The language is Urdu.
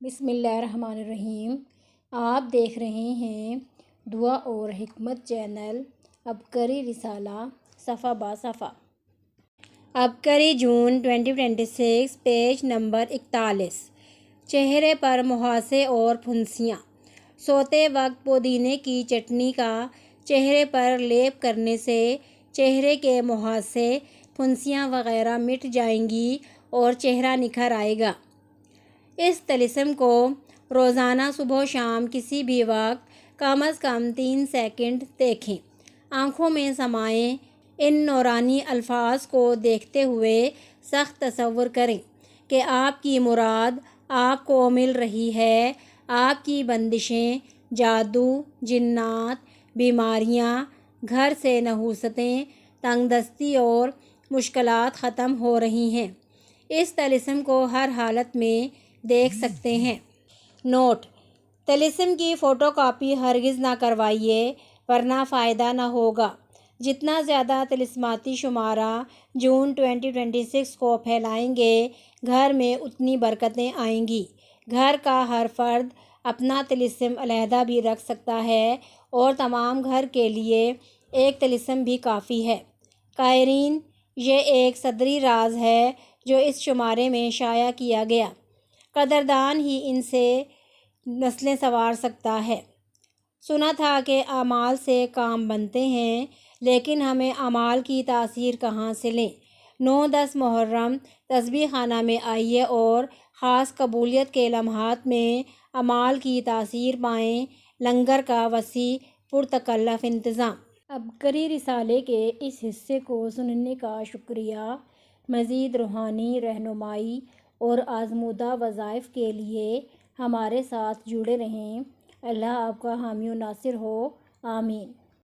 بسم اللہ الرحمن الرحیم۔ آپ دیکھ رہے ہیں دعا اور حکمت چینل، عبقری رسالہ صفحہ با صفحہ۔ عبقری جون 2026، پیج نمبر 41۔ چہرے پر مہاسے اور پھنسیاں۔ سوتے وقت پودینے کی چٹنی کا چہرے پر لیپ کرنے سے چہرے کے مہاسے، پھنسیاں وغیرہ مٹ جائیں گی اور چہرہ نکھر آئے گا۔ اس طلسم کو روزانہ صبح و شام کسی بھی وقت کم از کم 3 سیکنڈ دیکھیں۔ آنکھوں میں سمائے ان نورانی الفاظ کو دیکھتے ہوئے سخت تصور کریں کہ آپ کی مراد آپ کو مل رہی ہے۔ آپ کی بندشیں، جادو، جنات، بیماریاں، گھر سے نحوستیں، تنگ دستی اور مشکلات ختم ہو رہی ہیں۔ اس طلسم کو ہر حالت میں دیکھ سکتے ہیں۔ نوٹ: طلسم کی فوٹو کاپی ہرگز نہ کروائیے ورنہ فائدہ نہ ہوگا۔ جتنا زیادہ طلسماتی شمارہ جون 2026 کو پھیلائیں گے، گھر میں اتنی برکتیں آئیں گی۔ گھر کا ہر فرد اپنا طلسم علیحدہ بھی رکھ سکتا ہے اور تمام گھر کے لیے ایک طلسم بھی کافی ہے۔ قائرین، یہ ایک صدری راز ہے جو اس شمارے میں شائع کیا گیا۔ قدردان ہی ان سے نسلیں سنوار سکتا ہے۔ سنا تھا کہ اعمال سے کام بنتے ہیں، لیکن ہمیں اعمال کی تاثیر کہاں سے لیں؟ 9-10 محرم تسبیح خانہ میں آئیے اور خاص قبولیت کے لمحات میں اعمال کی تاثیر پائیں۔ لنگر کا وسیع پرتکلف انتظام۔ عبقری رسالے کے اس حصے کو سننے کا شکریہ۔ مزید روحانی رہنمائی اور آزمودہ وظائف کے لیے ہمارے ساتھ جڑے رہیں۔ اللہ آپ کا حامی و ناصر ہو، آمین۔